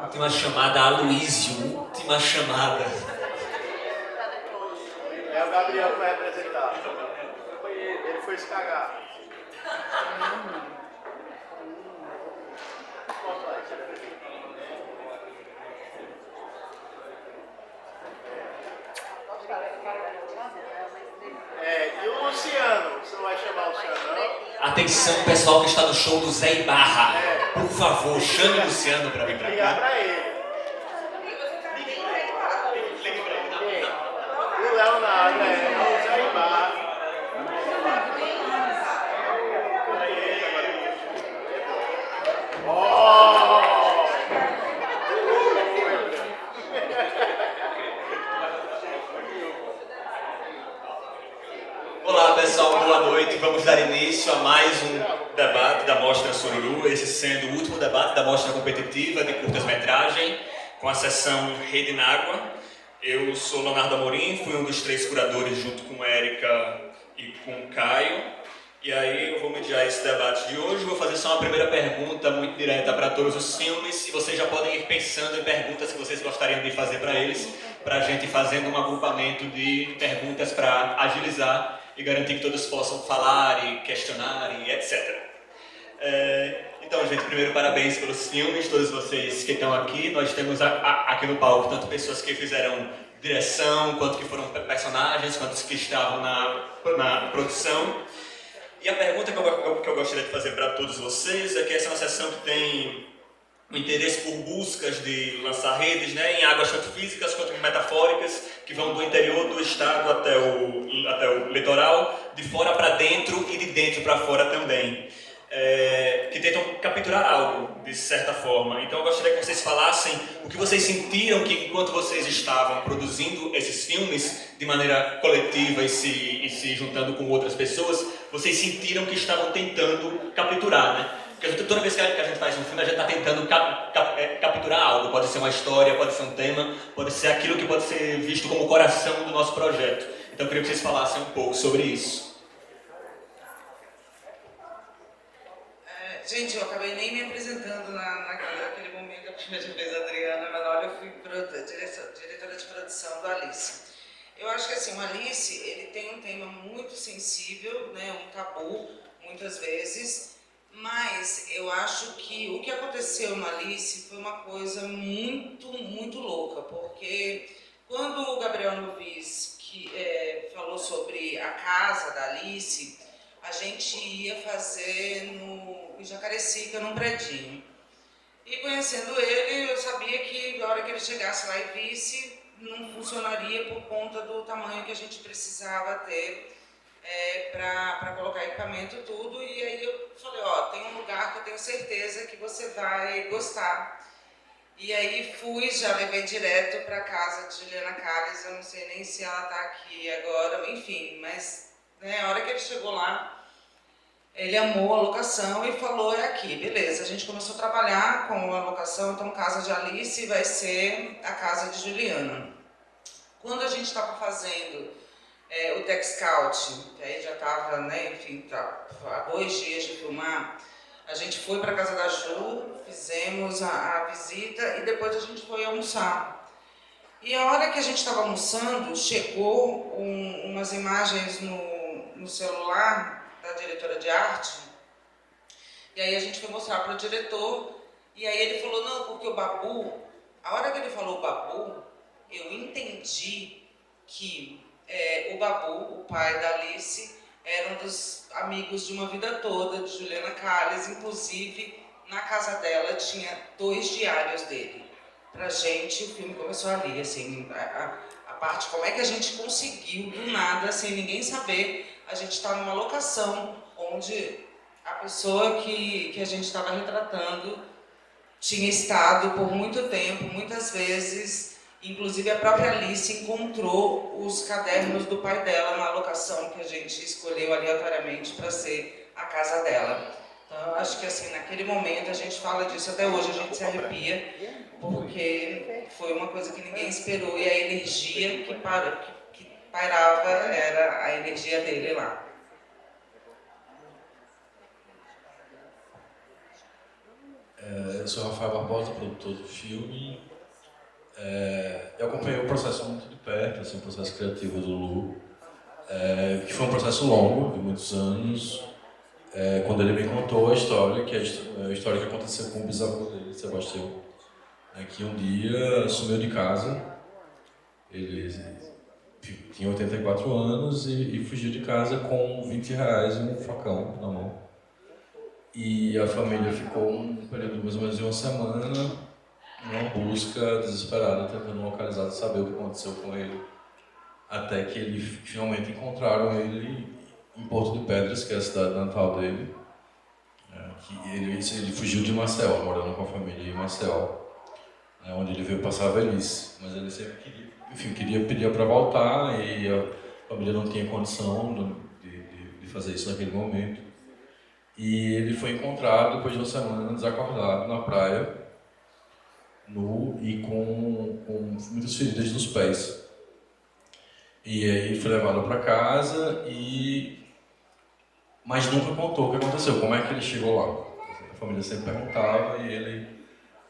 Última chamada, Aloysio. Última chamada. É o Gabriel que vai representar. Ele foi se cagar. E o Luciano? Você não vai chamar o Luciano, não? Atenção, pessoal que está no show do Zé Ibarra. Por favor, chame o Luciano para vir para Ligar cá. pra ele. O Leonardo, o Zé Ibarra. Olá pessoal, boa noite. Vamos dar início a mais um debate da Mostra Sururu, esse sendo o último debate da Mostra Competitiva de curtas-metragem, com a sessão Rede Nágua. Eu sou Leonardo Amorim, fui um dos 3 curadores junto com Érica e com Caio. E aí eu vou mediar esse debate de hoje. Vou fazer só uma primeira pergunta muito direta para todos os filmes, e vocês já podem ir pensando em perguntas que vocês gostariam de fazer para eles, para a gente fazendo um agrupamento de perguntas para agilizar e garantir que todos possam falar e questionar e etc. Então, gente, primeiro parabéns pelos filmes, todos vocês que estão aqui. Nós temos aqui no palco tanto pessoas que fizeram direção, quanto que foram personagens, quanto que estavam na produção. E a pergunta que eu gostaria de fazer para todos vocês é que essa é uma sessão que tem um interesse por buscas de lançar redes, né, em águas tanto físicas quanto metafóricas, que vão do interior do estado até o litoral, de fora para dentro e de dentro para fora também, que tentam capturar algo, de certa forma. Então eu gostaria que vocês falassem o que vocês sentiram que enquanto vocês estavam produzindo esses filmes de maneira coletiva e se juntando com outras pessoas, vocês sentiram que estavam tentando capturar, né? Porque toda vez que a gente faz um filme, a gente está tentando capturar algo. Pode ser uma história, pode ser um tema, pode ser aquilo que pode ser visto como o coração do nosso projeto. Então eu queria que vocês falassem um pouco sobre isso. Gente, eu acabei nem me apresentando naquele momento, a primeira vez, Adriana, mas na hora eu fui diretora de produção do Alice. Eu acho que assim, o Alice, ele tem um tema muito sensível, né, um tabu, muitas vezes, mas eu acho que o que aconteceu no Alice foi uma coisa muito, muito louca, porque quando o Gabriel Novis falou sobre a casa da Alice, a gente ia fazer em Jacarecica, num predinho. E conhecendo ele, eu sabia que na hora que ele chegasse lá e visse, não funcionaria por conta do tamanho que a gente precisava ter para colocar equipamento e tudo. E aí eu falei, tem um lugar que eu tenho certeza que você vai gostar. E aí fui, já levei direto para casa de Juliana Calles, eu não sei nem se ela está aqui agora, enfim, mas a hora que ele chegou lá, ele amou a locação e falou, é aqui, beleza. A gente começou a trabalhar com a locação, então Casa de Alice vai ser a casa de Juliana. Quando a gente estava fazendo o Tech Scout, que aí já estava, há 2 dias de filmar, a gente foi para a casa da Ju, fizemos a visita e depois a gente foi almoçar. E a hora que a gente estava almoçando, chegou umas imagens no celular da diretora de arte, e aí a gente foi mostrar para o diretor, e aí ele falou, não, porque o Babu, a hora que ele falou Babu, eu entendi que o Babu, o pai da Alice, era um dos amigos de uma vida toda, de Juliana Calles, inclusive na casa dela tinha 2 diários dele. Pra gente, o filme começou ali, assim, a parte, como é que a gente conseguiu, do nada, sem ninguém saber, a gente está numa locação onde a pessoa que a gente estava retratando tinha estado por muito tempo, muitas vezes, inclusive a própria Alice encontrou os cadernos do pai dela na locação que a gente escolheu aleatoriamente para ser a casa dela. Então, eu acho que assim, naquele momento, a gente fala disso até hoje, a gente se arrepia, porque foi uma coisa que ninguém esperou, e a energia que pairava era a energia dele lá. Eu sou Rafael Barbosa, produtor do filme. Eu acompanhei o processo muito de perto, assim, o processo criativo do Lu, que foi um processo longo, de muitos anos. Quando ele me contou a história, que é a história que aconteceu com o bisavô dele, Sebastião, que um dia sumiu de casa. Ele tinha 84 anos e fugiu de casa com 20 reais e um facão na mão. E a família ficou um período mais ou menos de uma semana numa busca desesperada, tentando localizar e saber o que aconteceu com ele. Até que ele finalmente encontraram ele em Porto de Pedras, que é a cidade natal dele. Ele fugiu de Maceió, morando com a família em Maceió, onde ele veio passar a velhice. Mas ele sempre queria pedir para voltar e a família não tinha condição de fazer isso naquele momento. E ele foi encontrado depois de uma semana desacordado na praia, nu e com muitas feridas nos pés. E aí foi levado para casa mas nunca contou o que aconteceu, como é que ele chegou lá. A família sempre perguntava e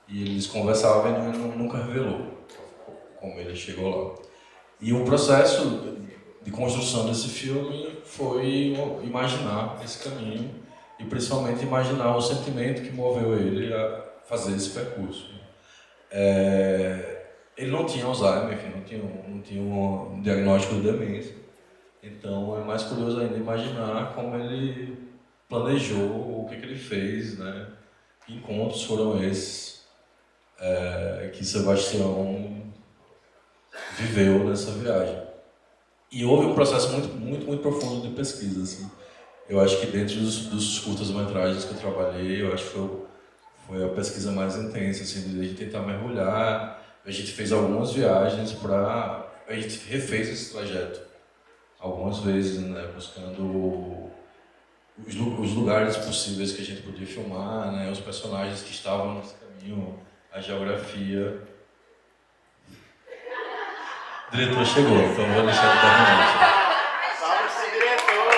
eles conversavam e ele nunca revelou como ele chegou lá. E o processo de construção desse filme foi imaginar esse caminho e principalmente imaginar o sentimento que moveu ele a fazer esse percurso. Ele não tinha Alzheimer, enfim, não tinha um diagnóstico de demência. Então é mais curioso ainda imaginar como ele planejou, o que ele fez, né? Que encontros foram esses que Sebastião viveu nessa viagem. E houve um processo muito profundo de pesquisa, assim. Eu acho que dentro dos curtas-metragens que eu trabalhei, eu acho que foi a pesquisa mais intensa, assim, de a gente tentar mergulhar. A gente fez algumas viagens a gente refez esse trajeto algumas vezes, né, buscando os lugares possíveis que a gente podia filmar, né, os personagens que estavam nesse caminho, a geografia. O diretor chegou, então vou deixar ele terminar. Salve esse diretor!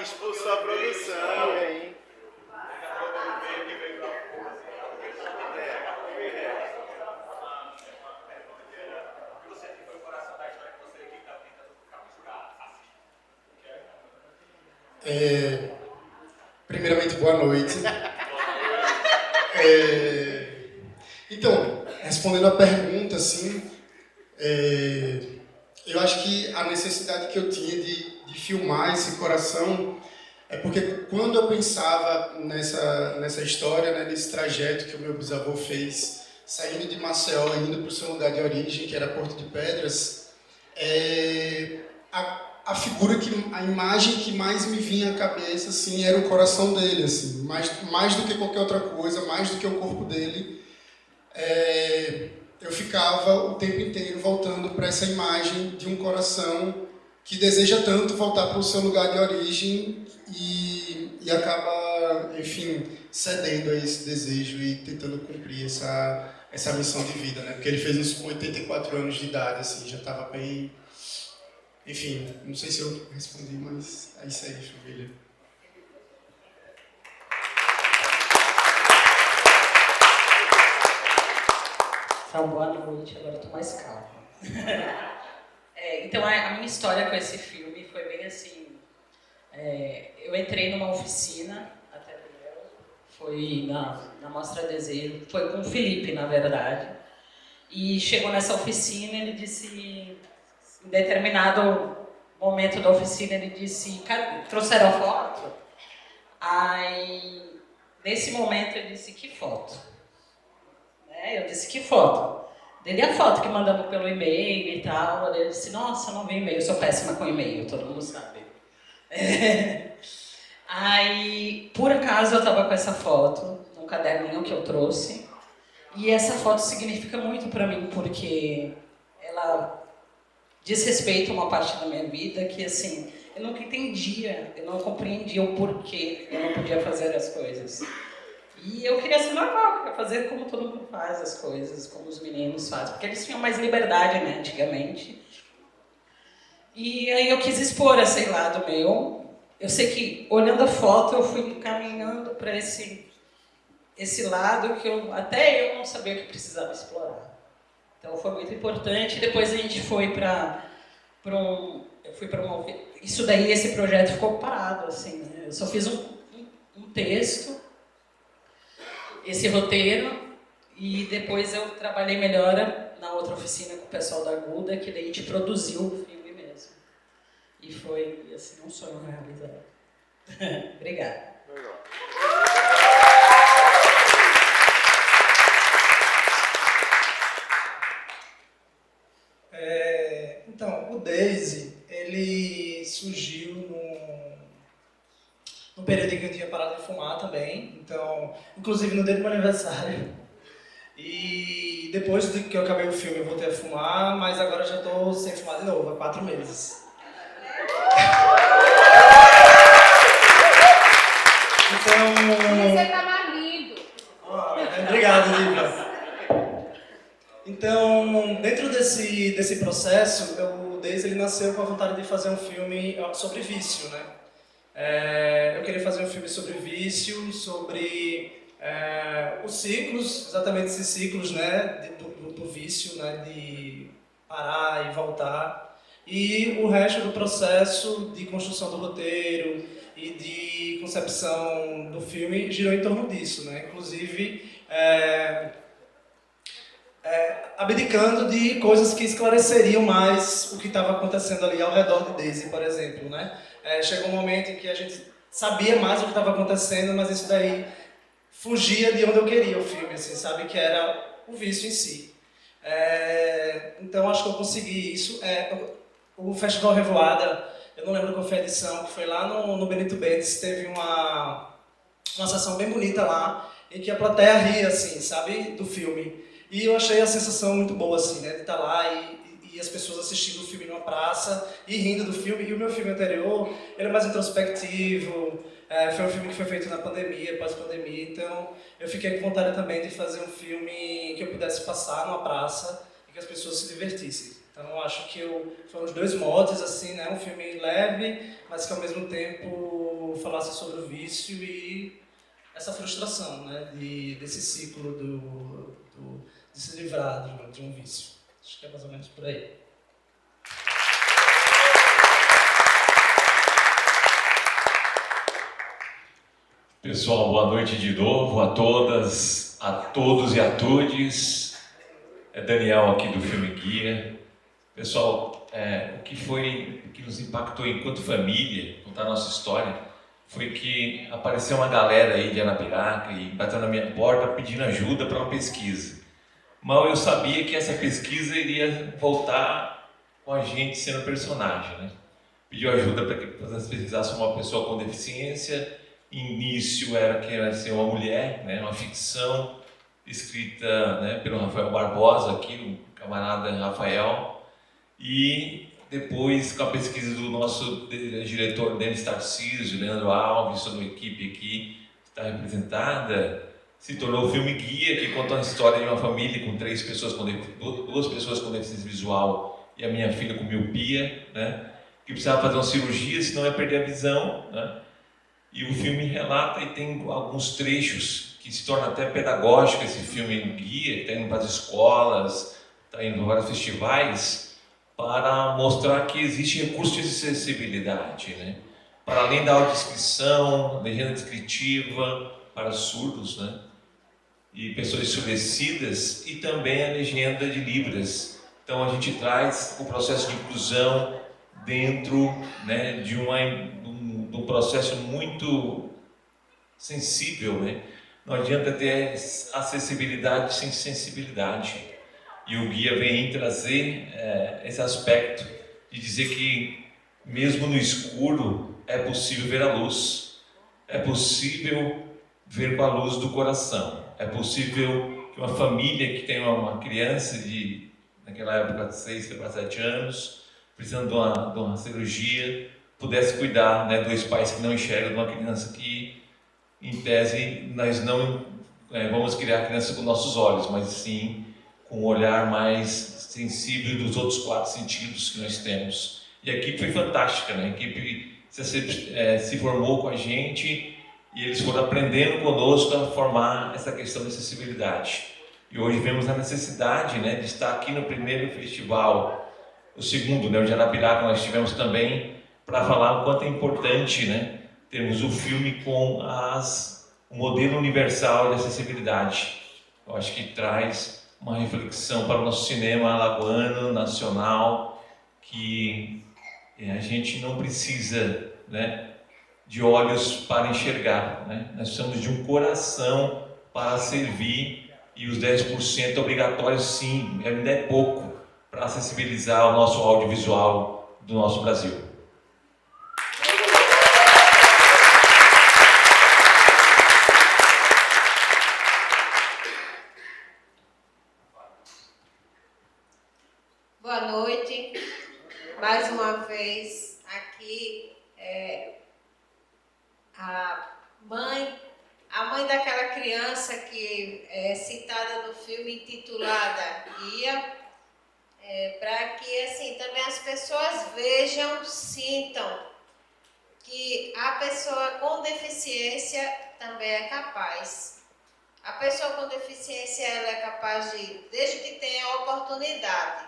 Expulsou a produção, hein? Primeiramente, boa noite. Então, respondendo a pergunta, assim, eu acho que a necessidade que eu tinha de filmar esse coração é porque quando eu pensava nessa história, né, nesse trajeto que o meu bisavô fez, saindo de Maceió e indo para o seu lugar de origem, que era Porto de Pedras, a imagem que mais me vinha à cabeça, assim, era o coração dele, assim, mais do que qualquer outra coisa, mais do que o corpo dele. Eu ficava o tempo inteiro voltando para essa imagem de um coração que deseja tanto voltar para o seu lugar de origem e acaba, enfim, cedendo a esse desejo e tentando cumprir essa missão de vida, né? Porque ele fez isso com 84 anos de idade, assim, já estava bem... Enfim, não sei se eu respondi, mas é isso aí, família. Então, boa noite, agora eu tô mais calma. Então, a minha história com esse filme foi bem assim... eu entrei numa oficina, até do Léo, foi na Mostra Desejo, foi com o Felipe, na verdade. E chegou nessa oficina, ele disse... Em determinado momento da oficina, ele disse, cara, trouxeram a foto? Aí, nesse momento, ele disse, que foto? Eu disse, que foto? Ele, a foto que mandamos pelo e-mail e tal. Ele disse, nossa, eu não vi e-mail, eu sou péssima com e-mail, todo mundo sabe. Aí, por acaso, eu estava com essa foto, num caderninho que eu trouxe. E essa foto significa muito para mim, porque ela... diz respeito a uma parte da minha vida que, assim, eu nunca entendia, eu não compreendia o porquê eu não podia fazer as coisas. E eu queria ser normal, eu queria fazer como todo mundo faz as coisas, como os meninos fazem, porque eles tinham mais liberdade, né, antigamente. E aí eu quis expor esse lado meu. Eu sei que, olhando a foto, eu fui caminhando para esse lado que até eu não sabia que precisava explorar. Então foi muito importante. Depois a gente foi isso daí, esse projeto ficou parado, assim, né? Eu só fiz um texto, esse roteiro, e depois eu trabalhei melhor na outra oficina com o pessoal da Aguda, que daí a gente produziu o filme mesmo. E foi, assim, um sonho realizado. Obrigada. Então, o Daisy, ele surgiu no período em que eu tinha parado de fumar também, então, inclusive no dia do meu aniversário. E depois de que eu acabei o filme eu voltei a fumar, mas agora já estou sem fumar de novo, há 4 meses. Então... Você tá mais lindo. Obrigado, Lívia. Então, dentro desse processo, o Daisy ele nasceu com a vontade de fazer um filme sobre vício, né? Eu queria fazer um filme sobre vício, sobre os ciclos, exatamente esses ciclos, né, do vício, né, de parar e voltar. E o resto do processo de construção do roteiro e de concepção do filme girou em torno disso, né? Inclusive, abdicando de coisas que esclareceriam mais o que estava acontecendo ali ao redor de Daisy, por exemplo, né? Chegou um momento em que a gente sabia mais o que estava acontecendo, mas isso daí fugia de onde eu queria o filme, assim, sabe? Que era o vício em si. Então, acho que eu consegui isso. O Festival Revoada, eu não lembro qual foi a edição, que foi lá no Benito Bentes, teve uma sessão bem bonita lá, em que a plateia ria, assim, sabe? Do filme. E eu achei a sensação muito boa, assim, né? De estar lá e as pessoas assistindo o filme numa praça e rindo do filme. E o meu filme anterior, ele é mais introspectivo, foi um filme que foi feito na pandemia, pós-pandemia. Então, eu fiquei com vontade também de fazer um filme que eu pudesse passar numa praça e que as pessoas se divertissem. Então, eu acho que foram os dois motes, assim, né? Um filme leve, mas que ao mesmo tempo falasse sobre o vício e essa frustração, né? Desse ciclo de se livrar de um vício. Acho que é mais ou menos por aí. Pessoal, boa noite de novo a todas, a todos e a todes. É Daniel aqui do Filme Guia. Pessoal, o que nos impactou enquanto família, contar a nossa história, foi que apareceu uma galera aí de Anapiraca e bateu na minha porta pedindo ajuda para uma pesquisa. Mal eu sabia que essa pesquisa iria voltar com a gente sendo personagem, né? Pediu ajuda para que nós pesquisássemos uma pessoa com deficiência. Início era que ia ser uma mulher, né? Uma ficção escrita, né, pelo Rafael Barbosa, aqui, o camarada Rafael. E depois, com a pesquisa do nosso diretor Denis Tarcísio, Leandro Alves, toda a equipe aqui que está representada, se tornou o Filme Guia, que conta a história de uma família com duas pessoas com deficiência visual e a minha filha com miopia, né, que precisava fazer uma cirurgia, senão ia perder a visão, né, e o filme relata e tem alguns trechos que se torna até pedagógico esse filme guia, está indo para as escolas, está indo para vários festivais, para mostrar que existe recurso de acessibilidade, né, para além da audiodescrição, legenda descritiva, para surdos, né, e pessoas ensurdecidas, e também a legenda de Libras. Então a gente traz o processo de inclusão dentro, né, de um processo muito sensível, né? Não adianta ter acessibilidade sem sensibilidade. E o guia vem trazer esse aspecto de dizer que mesmo no escuro é possível ver a luz, é possível ver com a luz do coração. É possível que uma família que tem uma criança naquela época de 6 para 7 anos, precisando de uma cirurgia, pudesse cuidar, né, 2 pais que não enxergam de uma criança que, em tese, nós não vamos criar a criança com nossos olhos, mas sim com um olhar mais sensível dos outros 4 sentidos que nós temos. E a equipe foi fantástica, né? A equipe se formou com a gente e eles foram aprendendo conosco a formar essa questão de acessibilidade. E hoje vemos a necessidade, né, de estar aqui no primeiro festival, o segundo, né, o de Arapiraca, nós tivemos também, para falar o quanto é importante, né, termos o filme com o modelo universal de acessibilidade. Eu acho que traz uma reflexão para o nosso cinema alagoano, nacional, que a gente não precisa, né, de olhos para enxergar, né? Nós precisamos de um coração para servir, e os 10% obrigatórios, sim, ainda é pouco para acessibilizar o nosso audiovisual do nosso Brasil. Boa noite, mais uma vez aqui a mãe daquela criança que é citada no filme intitulada Guia, para que assim também as pessoas vejam, sintam que a pessoa com deficiência também é capaz. A pessoa com deficiência ela é capaz desde que tenha a oportunidade,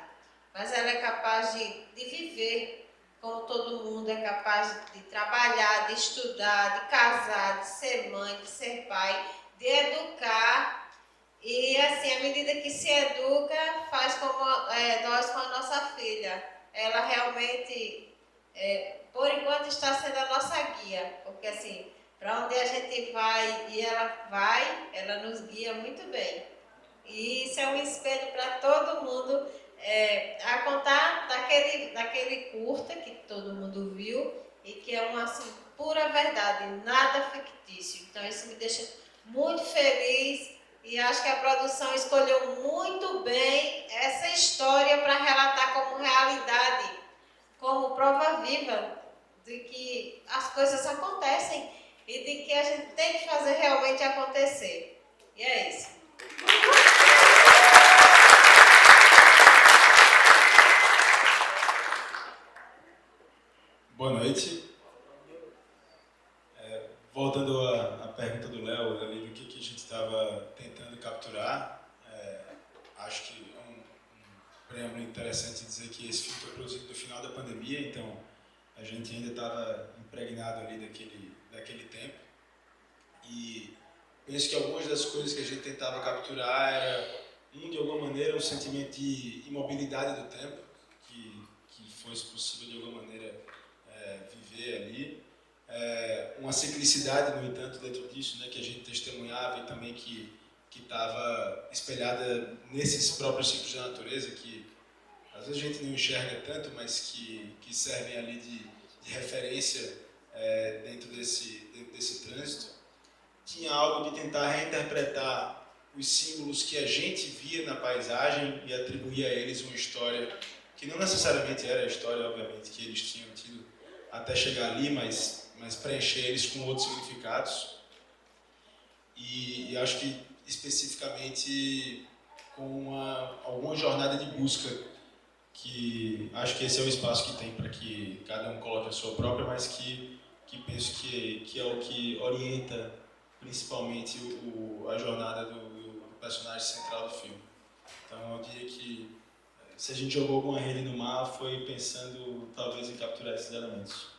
mas ela é capaz de viver como todo mundo, é capaz de trabalhar, de estudar, de casar, de ser mãe, de ser pai, de educar. E assim, à medida que se educa, faz como nós com a nossa filha. Ela realmente, por enquanto, está sendo a nossa guia, porque assim, para onde a gente vai e ela nos guia muito bem. E isso é um espelho para todo mundo, a contar daquele curta que todo mundo viu e que é uma assim, pura verdade, nada fictício. Então isso me deixa muito feliz e acho que a produção escolheu muito bem essa história para relatar como realidade, como prova viva de que as coisas acontecem e de que a gente tem que fazer realmente acontecer. E é isso. Boa noite. Voltando à pergunta do Léo, ali do que a gente estava tentando capturar, acho que é um preâmbulo interessante dizer que esse filme foi produzido no final da pandemia, então a gente ainda estava impregnado ali daquele tempo. E penso que algumas das coisas que a gente tentava capturar era, de alguma maneira, um sentimento de imobilidade do tempo, que fosse possível, de alguma maneira, viver ali. Uma ciclicidade, no entanto, dentro disso, né, que a gente testemunhava e também que estava espelhada nesses próprios ciclos da natureza, que às vezes a gente não enxerga tanto, mas que servem ali de referência dentro desse trânsito. Tinha algo de tentar reinterpretar os símbolos que a gente via na paisagem e atribuir a eles uma história que não necessariamente era a história, obviamente, que eles tinham tido até chegar ali, mas preencher eles com outros significados. E acho que especificamente com alguma jornada de busca, que acho que esse é o espaço que tem para que cada um coloque a sua própria, mas que penso que é o que orienta principalmente a jornada do personagem central do filme. Então eu diria que se a gente jogou alguma rede no mar, foi pensando talvez em capturar esses elementos.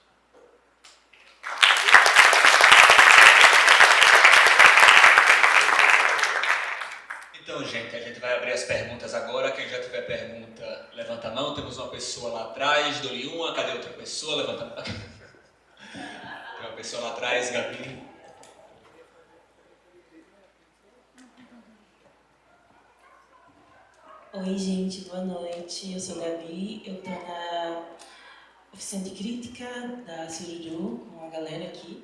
Então, gente, a gente vai abrir as perguntas agora. Quem já tiver pergunta, levanta a mão. Temos uma pessoa lá atrás, dou-lhe uma. Cadê outra pessoa? Levanta a mão. Tem uma pessoa lá atrás, Gabi. Oi, gente, boa noite. Eu sou a Gabi, eu tô na oficina de crítica da Sururu, com a galera aqui.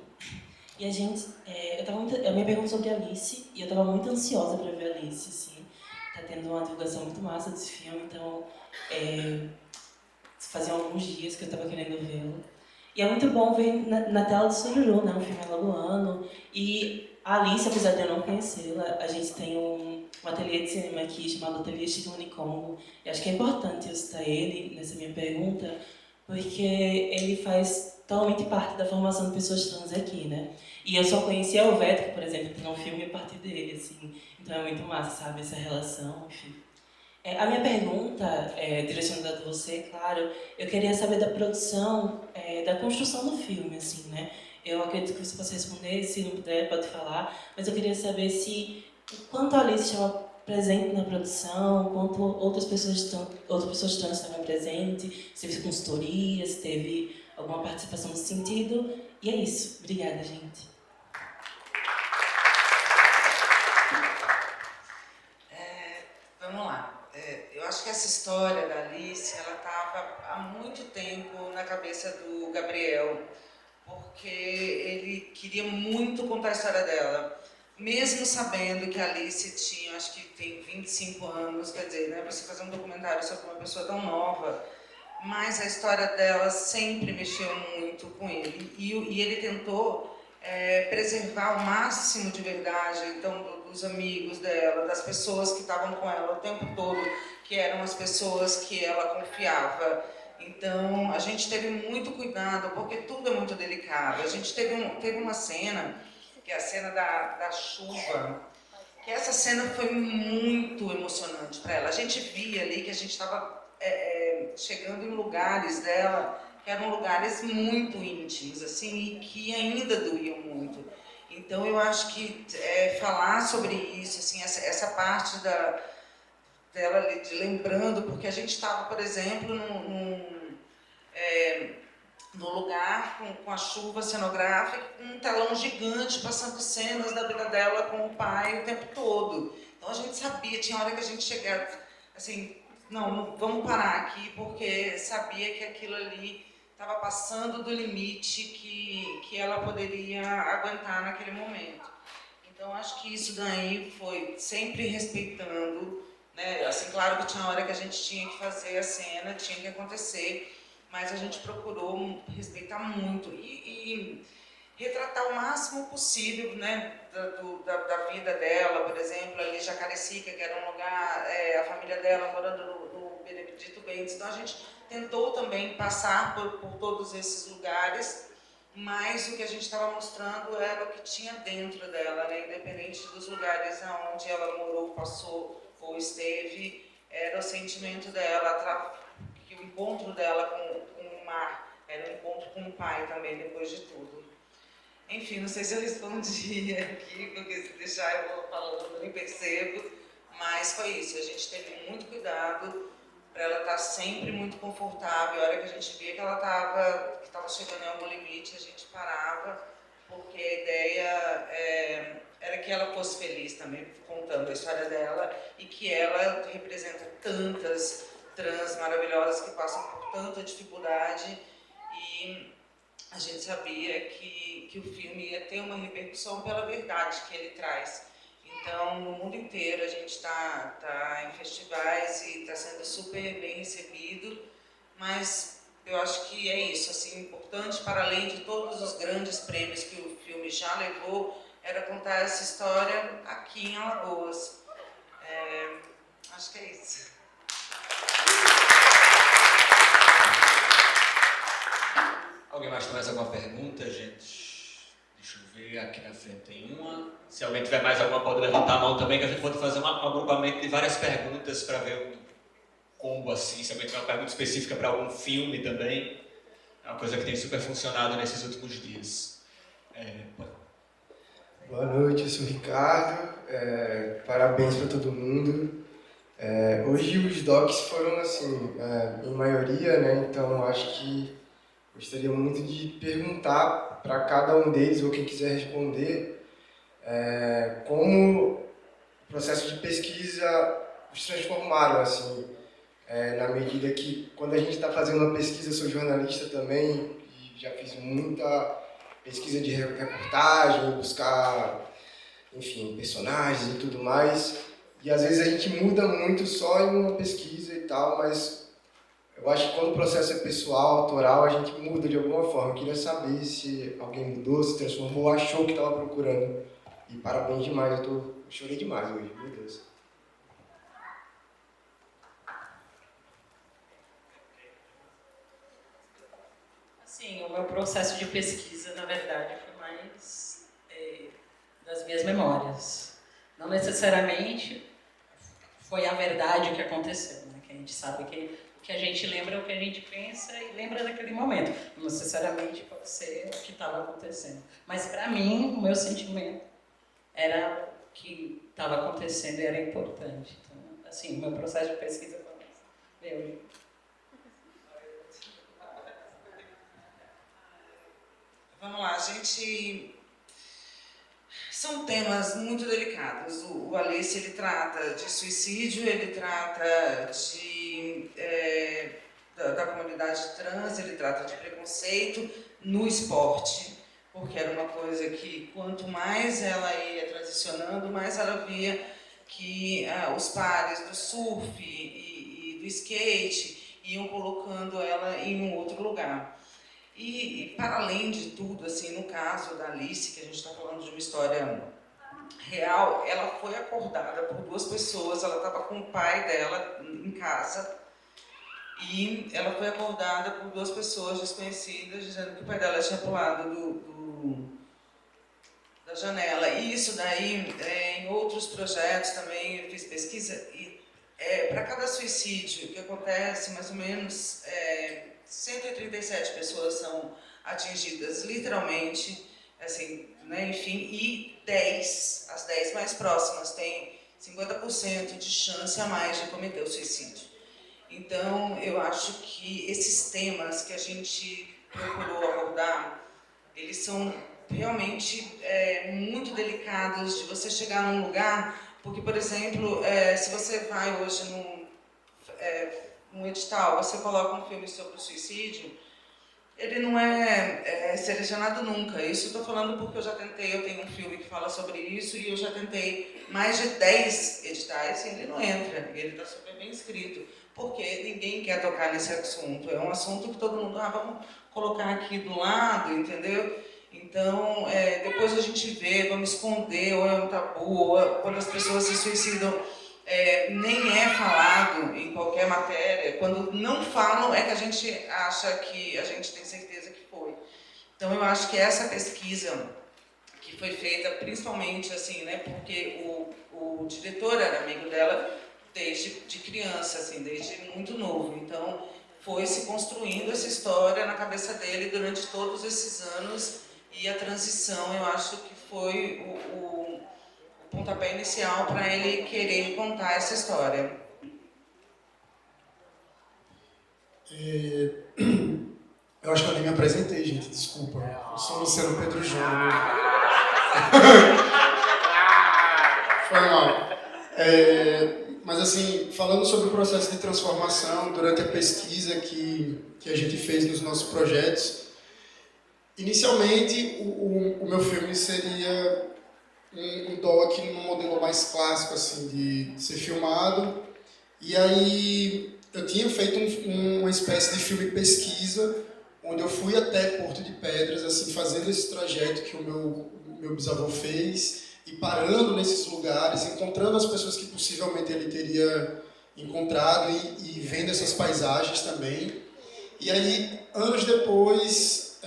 E a gente, a minha pergunta sobre Alice, e eu tava muito ansiosa para ver Alice, assim. Tá tendo uma divulgação muito massa desse filme, então fazia alguns dias que eu tava querendo vê-lo. E é muito bom ver na tela do Sururu, né, um filme alagoano. E a Alice, apesar de eu não conhecê-la, a gente tem um ateliê de cinema aqui chamado Ateliê Chico Unicongo. E acho que é importante eu citar ele nessa minha pergunta, porque ele faz totalmente parte da formação de pessoas trans aqui, né? E eu só conheci a Helvética, por exemplo, no filme a partir dele, assim. Então é muito massa, sabe, essa relação, enfim. A minha pergunta, direcionada a você, claro, eu queria saber da produção, da construção do filme, assim, né? Eu acredito que você possa responder, se não puder, pode falar, mas eu queria saber se o quanto a Alice estava presente na produção, quanto outras pessoas trans estavam presentes, se teve consultoria, se teve alguma participação nesse sentido. E é isso. Obrigada, gente. Vamos lá. Eu acho que essa história da Alice, ela estava há muito tempo na cabeça do Gabriel, porque ele queria muito contar a história dela, mesmo sabendo que a Alice tinha, acho que tem 25 anos, quer dizer, né, você fazer um documentário sobre uma pessoa tão nova, mas a história dela sempre mexeu muito com ele, e ele tentou preservar o máximo de verdade, então, dos amigos dela, das pessoas que estavam com ela o tempo todo, que eram as pessoas que ela confiava. Então, a gente teve muito cuidado, porque tudo é muito delicado. A gente teve uma cena, que é a cena da chuva, que essa cena foi muito emocionante para ela. A gente via ali que a gente estava chegando em lugares dela, que eram lugares muito íntimos, assim, e que ainda doíam muito. Então, eu acho que falar sobre isso, assim, essa parte dela ali, de lembrando, porque a gente estava, por exemplo, no lugar com a chuva cenográfica, com um telão gigante, passando cenas da vida dela com o pai o tempo todo. Então, a gente sabia, tinha hora que a gente chegava, assim, não, vamos parar aqui, porque sabia que aquilo ali estava passando do limite que ela poderia aguentar naquele momento. Então, acho que isso daí foi sempre respeitando, né? Assim, claro que tinha hora que a gente tinha que fazer a cena, tinha que acontecer, mas a gente procurou respeitar muito e retratar o máximo possível, né, da vida dela, por exemplo, ali Jacarecica, que era um lugar, a família dela morando no Benedito Bentes. Então, a gente tentou também passar por todos esses lugares, mas o que a gente estava mostrando era o que tinha dentro dela, né? Independente dos lugares onde ela morou, passou ou esteve, era o sentimento dela, que o encontro dela com o mar era um encontro com o pai também, depois de tudo. Enfim, não sei se eu respondi aqui, porque se deixar eu vou falando, nem percebo, mas foi isso, a gente teve muito cuidado para ela estar sempre muito confortável. A hora que a gente via que ela estava chegando em algum limite, a gente parava, porque a ideia era que ela fosse feliz também, contando a história dela, e que ela representa tantas trans maravilhosas que passam por tanta dificuldade, e a gente sabia que o filme ia ter uma repercussão pela verdade que ele traz. Então, no mundo inteiro, a gente está em festivais e está sendo super bem recebido, mas eu acho que é isso, assim, importante, para além de todos os grandes prêmios que o filme já levou, era contar essa história aqui em Alagoas. Acho que é isso. Alguém mais tem mais alguma pergunta, gente? Deixa eu ver, aqui na frente tem uma. Se alguém tiver mais alguma, pode levantar a mão também, que a gente pode fazer um agrupamento de várias perguntas para ver um combo assim. Se alguém tiver uma pergunta específica para algum filme também, é uma coisa que tem super funcionado nesses últimos dias. Boa noite, eu sou o Ricardo. Parabéns para todo mundo. Hoje os docs foram assim, em maioria, né? Então acho que gostaria muito de perguntar para cada um deles, ou quem quiser responder, como o processo de pesquisa os transformaram, assim, na medida que, quando a gente está fazendo uma pesquisa, eu sou jornalista também, e já fiz muita pesquisa de reportagem, buscar, enfim, personagens e tudo mais, e às vezes a gente muda muito só em uma pesquisa e tal, mas eu acho que quando o processo é pessoal, autoral, a gente muda de alguma forma. Eu queria saber se alguém mudou, se transformou, achou que estava procurando. E parabéns demais, eu chorei demais hoje, meu Deus. Sim, o meu processo de pesquisa, na verdade, foi mais das minhas memórias. Não necessariamente foi a verdade que aconteceu, né? Que a gente sabe que o que a gente lembra é o que a gente pensa e lembra daquele momento. Não necessariamente pode ser o que estava acontecendo. Mas, para mim, o meu sentimento era o que estava acontecendo e era importante. Então, assim, o meu processo de pesquisa foi meu. Vamos lá, gente. São temas muito delicados. O Alice, ele trata de suicídio, ele trata da comunidade trans, ele trata de preconceito no esporte, porque era uma coisa que quanto mais ela ia transicionando, mais ela via que os pares do surf e do skate iam colocando ela em um outro lugar. E para além de tudo, assim, no caso da Alice, que a gente está falando de uma história real, ela foi acordada por duas pessoas, ela estava com o pai dela em casa, e ela foi acordada por duas pessoas desconhecidas, dizendo que o pai dela tinha pulado da janela. E isso daí, em outros projetos também, eu fiz pesquisa, e para cada suicídio que acontece, mais ou menos 137 pessoas são atingidas literalmente, assim, né, enfim, e as 10 mais próximas têm 50% de chance a mais de cometer o suicídio. Então, eu acho que esses temas que a gente procurou abordar, eles são realmente muito delicados de você chegar num lugar, porque, por exemplo, se você vai hoje num edital, você coloca um filme sobre o suicídio, ele não é selecionado nunca. Isso eu estou falando porque eu já tentei, eu tenho um filme que fala sobre isso, e eu já tentei mais de 10 editais e ele não entra, e ele está super bem escrito, porque ninguém quer tocar nesse assunto. É um assunto que todo mundo, vamos colocar aqui do lado, entendeu? Então, depois a gente vê, vamos esconder, ou é um tabu, ou quando as pessoas se suicidam, nem é falado em qualquer matéria. Quando não falam, é que a gente acha que a gente tem certeza que foi. Então, eu acho que essa pesquisa que foi feita, principalmente assim, né, porque o diretor era amigo dela desde de criança, assim, desde muito novo. Então, foi se construindo essa história na cabeça dele durante todos esses anos, e a transição, eu acho que foi o pontapé inicial para ele querer contar essa história. Eu acho que eu nem me apresentei, gente, desculpa. Eu sou o Luciano Pedro Júnior. Foi mal. Mas assim, falando sobre o processo de transformação durante a pesquisa que a gente fez nos nossos projetos, inicialmente o meu filme seria um doc num modelo mais clássico, assim, de ser filmado. E aí eu tinha feito uma espécie de filme pesquisa, onde eu fui até Porto de Pedras, assim, fazendo esse trajeto que o meu bisavô fez, e parando nesses lugares, encontrando as pessoas que possivelmente ele teria encontrado e vendo essas paisagens também. E aí, anos depois,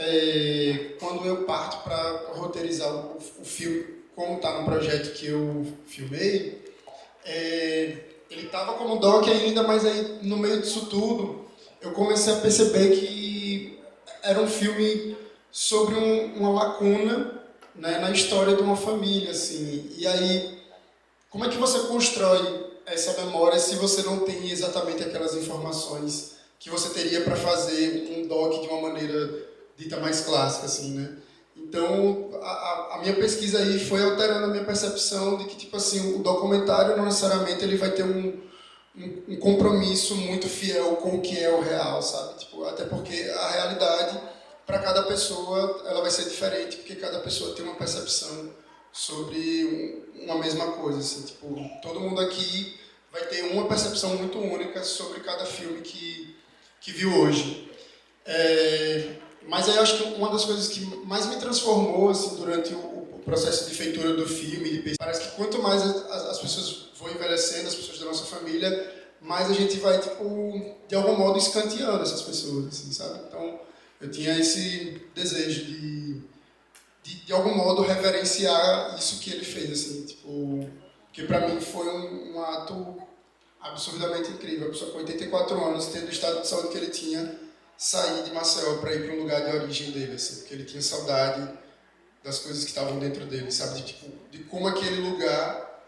quando eu parto para roteirizar o filme, como está no projeto que eu filmei, ele estava como doc ainda, mas aí no meio disso tudo, eu comecei a perceber que era um filme sobre uma lacuna, né, na história de uma família, assim. E aí, como é que você constrói essa memória se você não tem exatamente aquelas informações que você teria para fazer um doc de uma maneira dita mais clássica, assim, né? Então, a minha pesquisa aí foi alterando a minha percepção de que, tipo assim, o documentário não necessariamente ele vai ter um compromisso muito fiel com o que é o real, sabe? Tipo, até porque a realidade, para cada pessoa, ela vai ser diferente, porque cada pessoa tem uma percepção sobre uma mesma coisa, assim. Tipo, todo mundo aqui vai ter uma percepção muito única sobre cada filme que viu hoje. Mas eu acho que uma das coisas que mais me transformou, assim, durante o processo de feitura do filme, parece que quanto mais as pessoas vão envelhecendo, as pessoas da nossa família, mais a gente vai, tipo, de algum modo escanteando essas pessoas, assim, sabe? Então, Eu tinha esse desejo de algum modo, reverenciar isso que ele fez, assim, tipo, que para mim foi um ato absurdamente incrível. A pessoa com 84 anos, tendo o estado de saúde que ele tinha, sair de Maceió para ir para o lugar de origem dele, assim, porque ele tinha saudade das coisas que estavam dentro dele, sabe, de como aquele lugar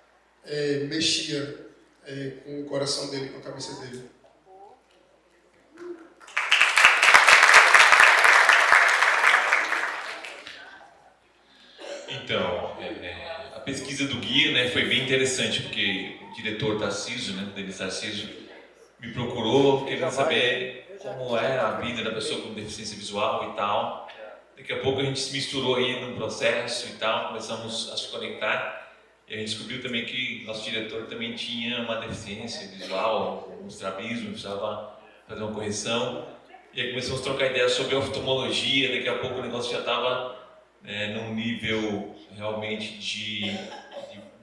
mexia com o coração dele, com a cabeça dele. Então, a pesquisa do guia, né, foi bem interessante, porque o diretor Tarcísio, né, Denis Tarcísio, me procurou querendo saber como é a vida da pessoa com deficiência visual e tal. Daqui a pouco a gente se misturou aí num processo e tal, começamos a se conectar e a gente descobriu também que nosso diretor também tinha uma deficiência visual, um estrabismo, precisava fazer uma correção. E aí começamos a trocar ideias sobre oftalmologia, daqui a pouco o negócio já estava num nível realmente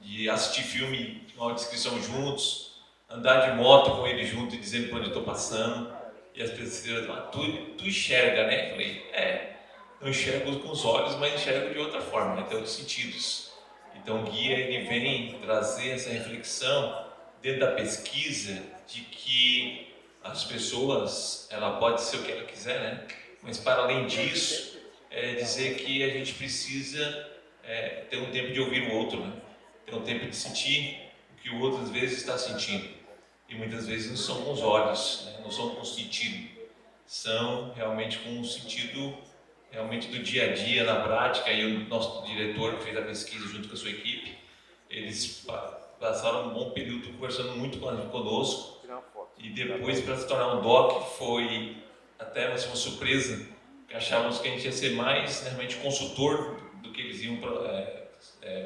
de assistir filme com audiodescrição juntos, andar de moto com ele junto e dizendo para onde eu estou passando. E as pessoas diziam, tu enxerga, né? Eu falei, não enxergo com os olhos, mas enxergo de outra forma, né? Tem outros sentidos. Então o guia ele vem trazer essa reflexão dentro da pesquisa de que as pessoas, ela pode ser o que ela quiser, né? Mas para além disso, dizer que a gente precisa ter um tempo de ouvir o outro, né? Ter um tempo de sentir o que o outro às vezes está sentindo. E muitas vezes não são com os olhos, né? Não são com o sentido, são realmente com o sentido realmente do dia a dia, na prática. E o nosso diretor que fez a pesquisa junto com a sua equipe, eles passaram um bom período conversando muito conosco. E depois, para se tornar um doc, foi até uma surpresa, que achávamos que a gente ia ser mais realmente consultor do que eles iam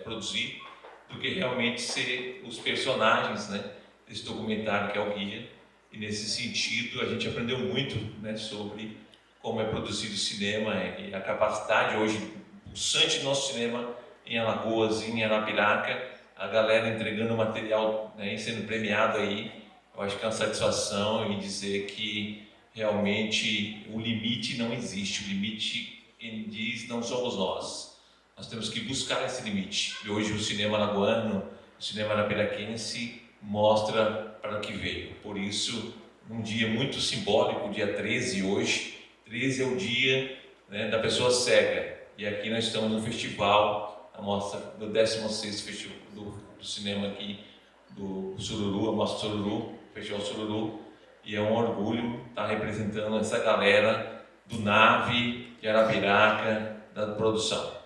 produzir, do que realmente ser os personagens, né, desse documentário que é o Guia. E nesse sentido a gente aprendeu muito, né, sobre como é produzido o cinema e a capacidade hoje pulsante do nosso cinema em Alagoas, em Arapiraca, a galera entregando material, né, e sendo premiado aí. Eu acho que é uma satisfação em dizer que realmente o limite não existe, o limite, quem diz, não somos nós. Nós temos que buscar esse limite. E hoje o cinema alagoano, o cinema arapiraquense mostra para o que veio. Por isso, um dia muito simbólico, dia 13 hoje. 13 é o dia, né, da pessoa cega. E aqui nós estamos no festival, a mostra do 16º Festival do Cinema aqui, do Sururu, a Mostra Sururu, Festival Sururu. E é um orgulho estar representando essa galera do Nave, de Arapiraca, da produção.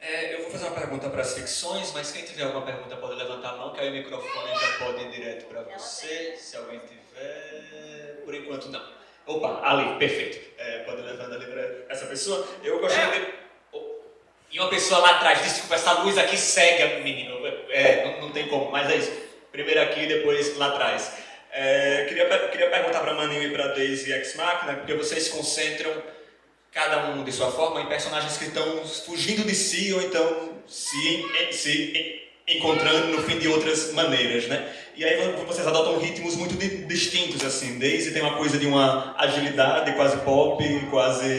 Eu vou fazer uma pergunta para as ficções, mas quem tiver alguma pergunta pode levantar a mão, que aí o microfone já pode ir direto para você, se alguém tiver. Por enquanto não. Opa, ali, perfeito. Pode levantar ali para essa pessoa. Eu gostaria de... E uma pessoa lá atrás, desculpa, essa luz aqui cega, menino. Não tem como, mas é isso. Primeiro aqui, depois lá atrás. Queria perguntar para Maninho e para Daisy Ex Machina, porque vocês se concentram, cada um de sua forma, em personagens que estão fugindo de si ou então se encontrando no fim de outras maneiras, né? E aí vocês adotam ritmos muito distintos, assim. Daisy tem uma coisa de uma agilidade quase pop, quase,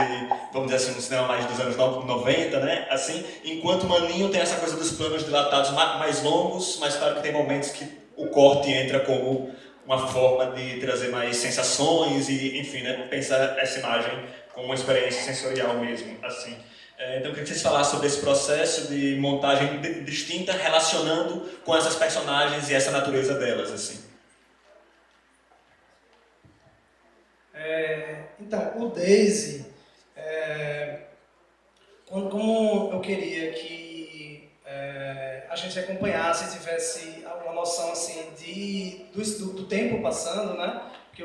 vamos dizer assim, no cinema mais dos anos 90, né? Assim, enquanto Maninho tem essa coisa dos planos dilatados mais longos, mas claro que tem momentos que o corte entra como uma forma de trazer mais sensações e, enfim, né? Pensar essa imagem como uma experiência sensorial mesmo, assim. Então eu queria que vocês falassem sobre esse processo de montagem distinta, relacionando com essas personagens e essa natureza delas, assim. Então, o Daisy, como eu queria que a gente acompanhasse e tivesse uma noção assim, do tempo passando, né? Porque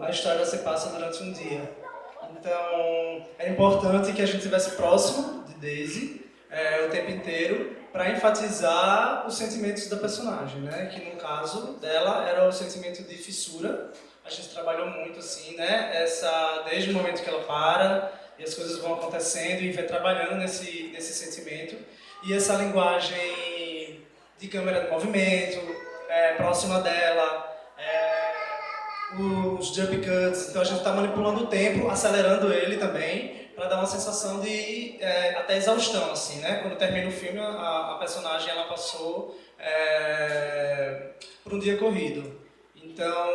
a história se passa durante um dia. Então, é importante que a gente estivesse próximo de Daisy o tempo inteiro para enfatizar os sentimentos da personagem, né? Que no caso dela era o sentimento de fissura. A gente trabalhou muito assim, né? Desde o momento que ela para e as coisas vão acontecendo e vai trabalhando nesse sentimento. E essa linguagem de câmera de movimento, próxima dela, os jump cuts, então a gente está manipulando o tempo, acelerando ele também, para dar uma sensação de até exaustão, assim, né? Quando termina o filme, a personagem ela passou por um dia corrido. Então,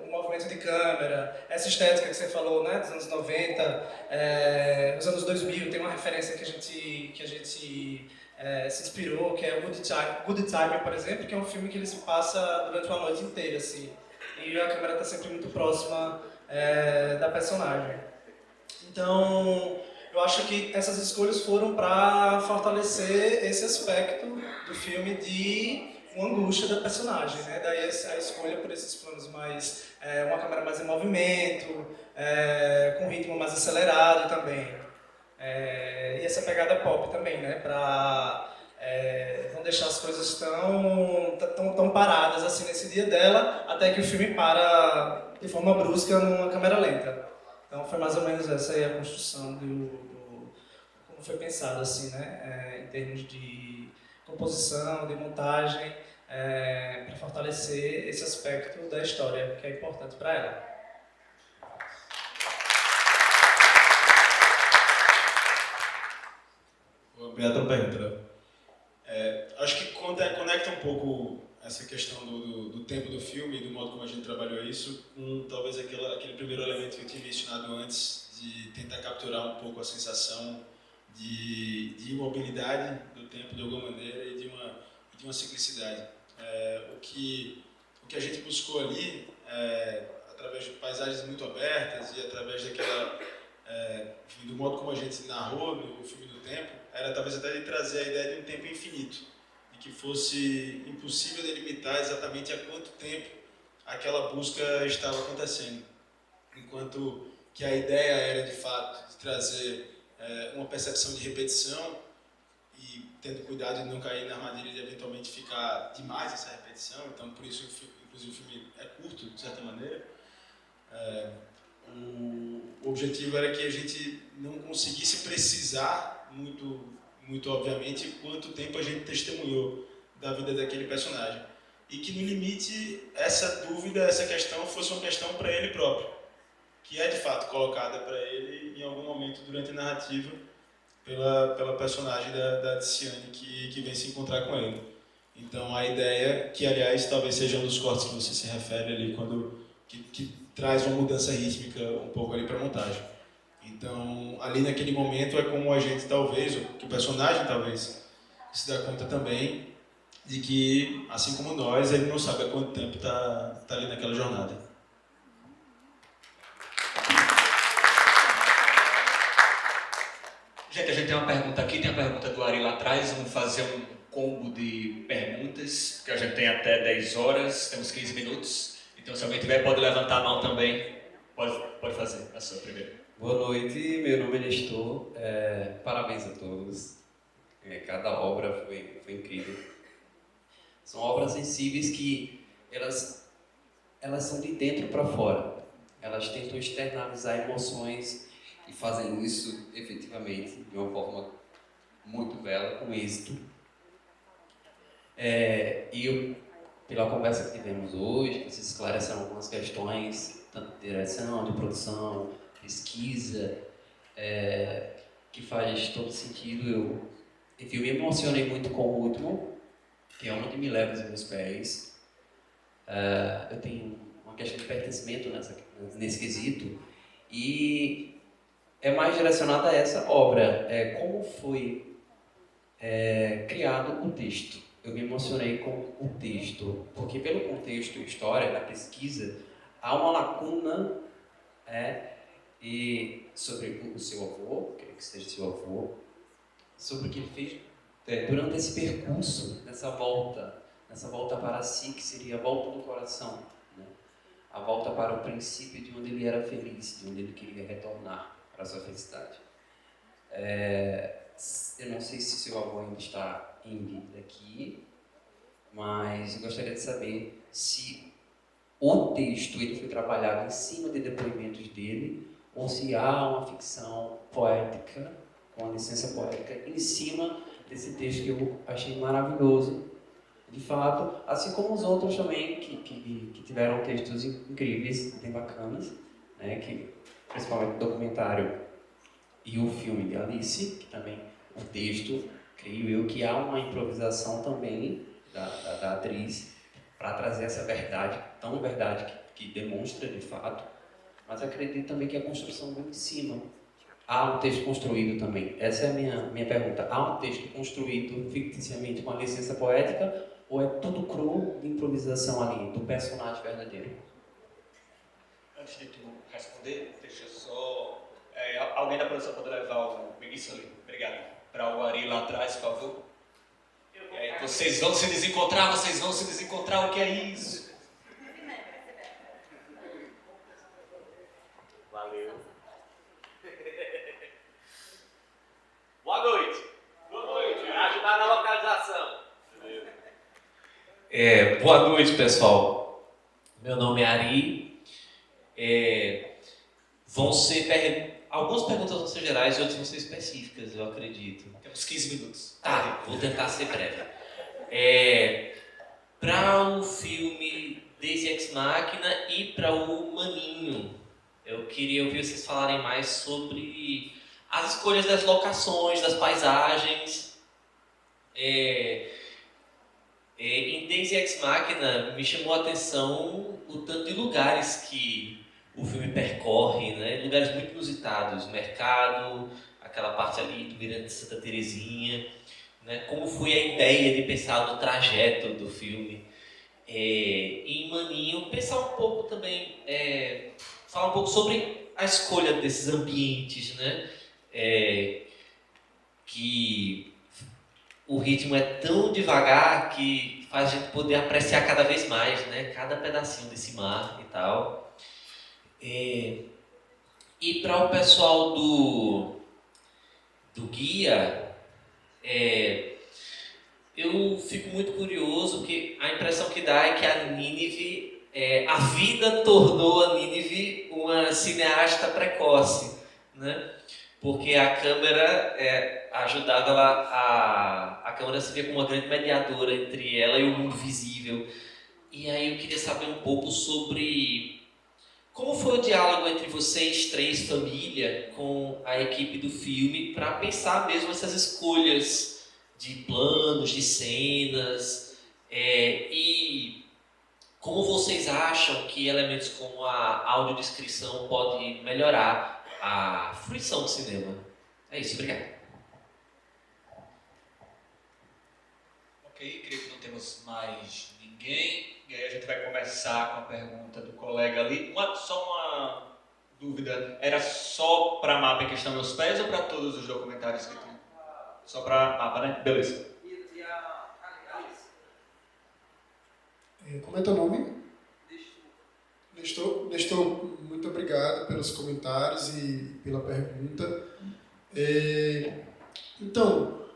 o movimento de câmera, essa estética que você falou, né, dos anos 90, os anos 2000, tem uma referência que a gente se inspirou, que é o Good Time, por exemplo, que é um filme que ele se passa durante uma noite inteira, assim, e a câmera está sempre muito próxima da personagem. Então, eu acho que essas escolhas foram para fortalecer esse aspecto do filme de uma angústia da personagem, né? Daí a escolha por esses planos mais, uma câmera mais em movimento, com ritmo mais acelerado também. E essa pegada pop também, né? Para não deixar as coisas tão paradas assim nesse dia dela, até que o filme para de forma brusca numa câmera lenta. Então foi mais ou menos essa aí a construção como foi pensado assim, né? Em termos de composição, de montagem, para fortalecer esse aspecto da história que é importante para ela. Obrigado pela pergunta. Acho que conecta um pouco essa questão do tempo do filme e do modo como a gente trabalhou isso com talvez aquele primeiro elemento que eu tinha mencionado antes, de tentar capturar um pouco a sensação de imobilidade do tempo de alguma maneira e de uma ciclicidade. O que a gente buscou ali, através de paisagens muito abertas e através do modo como a gente narrou no filme do tempo, era talvez até de trazer a ideia de um tempo infinito, de que fosse impossível delimitar exatamente há quanto tempo aquela busca estava acontecendo, enquanto que a ideia era de fato de trazer uma percepção de repetição e tendo cuidado de não cair na armadilha de eventualmente ficar demais essa repetição. Então por isso inclusive o filme é curto de certa maneira. O objetivo era que a gente não conseguisse precisar muito obviamente quanto tempo a gente testemunhou da vida daquele personagem, e que no limite essa dúvida, essa questão fosse uma questão para ele próprio, que é de fato colocada para ele em algum momento durante a narrativa pela personagem da Tiziane que vem se encontrar com ele. Então a ideia, que aliás talvez seja um dos cortes que você se refere ali, que traz uma mudança rítmica um pouco ali para a montagem. Então ali naquele momento é como a gente talvez, ou que o personagem talvez, se dá conta também de que, assim como nós, ele não sabe há quanto tempo está ali naquela jornada. Gente, a gente tem uma pergunta aqui, tem a pergunta do Ari lá atrás, vamos fazer um combo de perguntas, que a gente tem até 10 horas, temos 15 minutos, então se alguém tiver pode levantar a mão também, pode fazer a sua primeira. Boa noite, meu nome é Nestor, parabéns a todos, cada obra foi incrível. São obras sensíveis que elas são de dentro para fora, elas tentam externalizar emoções e fazem isso efetivamente de uma forma muito bela, com êxito. Pela conversa que tivemos hoje, vocês esclareceram algumas questões, tanto de direção, de produção, pesquisa, que faz todo sentido. Eu me emocionei muito com o último, que é onde me leva os meus pés. Eu tenho uma questão de pertencimento nesse quesito, e é mais direcionada a essa obra, como foi criado o texto. Eu me emocionei com o texto, porque pelo contexto, história, da pesquisa, há uma lacuna sobre o seu avô, creio que seja seu avô, sobre o que ele fez durante esse percurso, nessa volta para si, que seria a volta do coração, né? A volta para o princípio de onde ele era feliz, de onde ele queria retornar para a sua felicidade. Eu não sei se seu avô ainda está em vida aqui, mas eu gostaria de saber se o texto ele foi trabalhado em cima de depoimentos dele, ou se há uma ficção poética, com a licença poética, em cima desse texto que eu achei maravilhoso, De fato, assim como os outros também, que tiveram textos incríveis, bem bacanas, né? Que, principalmente o documentário e o filme de Alice, que também o texto, creio eu, que há uma improvisação também da atriz para trazer essa verdade, tão verdade que demonstra de fato, mas acredito também que a construção vem de cima. Há um texto construído também. Essa é a minha pergunta. Há um texto construído ficticiamente com a licença poética ou é tudo cru de improvisação ali, do personagem verdadeiro? Antes de tu responder, deixa eu só... alguém da produção pode levar o Miguel ali, obrigado, para o Ari lá atrás, por favor. E aí, vocês vão se desencontrar, o que é isso? Valeu. Boa noite. Boa noite. Ajudar na localização. Boa noite, pessoal. Meu nome é Ari. Algumas perguntas vão ser gerais e outras vão ser específicas, eu acredito. Temos 15 minutos. Tá, vou tentar ser breve. Para o filme Deus Ex Machina e para o Maninho, eu queria ouvir vocês falarem mais sobre as escolhas das locações, das paisagens. Em Deus Ex Machina me chamou a atenção o tanto de lugares que o filme percorre, né? Lugares muito inusitados, mercado, aquela parte ali do Mirante de Santa Terezinha, né? Como foi a ideia de pensar no trajeto do filme. Em Maninho, pensar um pouco também, falar um pouco sobre a escolha desses ambientes, né? Que o ritmo é tão devagar que faz a gente poder apreciar cada vez mais, né? Cada pedacinho desse mar e tal. E para o pessoal do guia, eu fico muito curioso, porque a impressão que dá é que a Nínive, a vida tornou a Nínive uma cineasta precoce, né? Porque a câmera ajudava ela, a câmera se via como uma grande mediadora entre ela e o mundo visível. E aí eu queria saber um pouco sobre como foi o diálogo entre vocês três, família, com a equipe do filme, para pensar mesmo essas escolhas de planos, de cenas, e como vocês acham que elementos como a audiodescrição pode melhorar a fruição do cinema. É isso, obrigado. Ok, creio que não temos mais ninguém. E aí a gente vai começar com a pergunta do colega ali. Só uma dúvida. Era só para mapa em questão dos pés ou para todos os documentários que tem? Só para mapa, né? Beleza. Como é teu nome? Nestor, muito obrigado pelos comentários e pela pergunta. Então,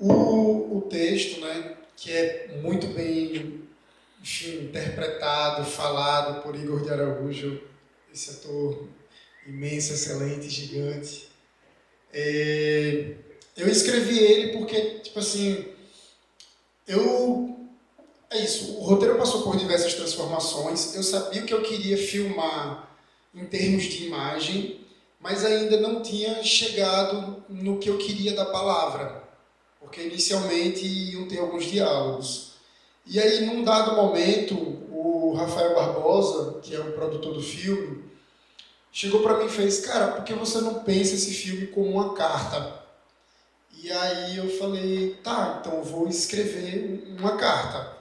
o texto, né, que é muito bem, enfim, interpretado, falado por Igor de Araújo, esse ator imenso, excelente, gigante. Eu escrevi ele porque, tipo assim, é isso, o roteiro passou por diversas transformações, eu sabia o que eu queria filmar em termos de imagem, mas ainda não tinha chegado no que eu queria da palavra, porque inicialmente iam ter alguns diálogos. E aí, num dado momento, o Rafael Barbosa, que é o produtor do filme, chegou para mim e fez: cara, por que você não pensa esse filme como uma carta? E aí eu falei: tá, então eu vou escrever uma carta.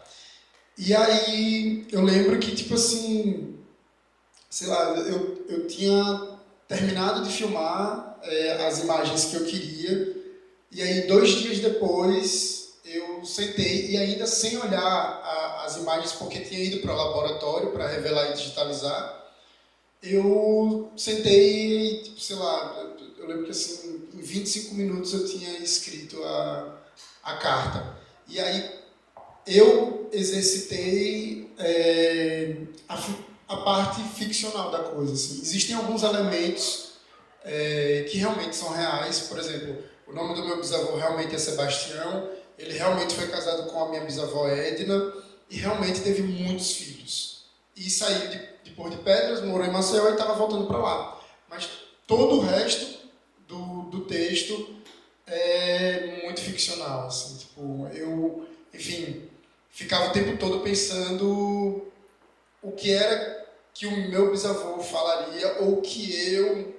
E aí eu lembro que, tipo assim, sei lá, eu tinha terminado de filmar as imagens que eu queria, e aí 2 dias depois eu sentei, e ainda sem olhar as imagens, porque tinha ido para o laboratório para revelar e digitalizar, eu sentei e, tipo, sei lá, eu lembro que assim, em 25 minutos eu tinha escrito a carta. E aí eu exercitei a parte ficcional da coisa. Assim. Existem alguns elementos que realmente são reais. Por exemplo, o nome do meu bisavô realmente é Sebastião, ele realmente foi casado com a minha bisavó Edna e realmente teve muitos filhos. E saiu de Pôr de Pedras, morou em Maceió e estava voltando para lá. Mas todo o resto do texto é muito ficcional, assim, tipo, eu, enfim, ficava o tempo todo pensando o que era que o meu bisavô falaria ou que eu,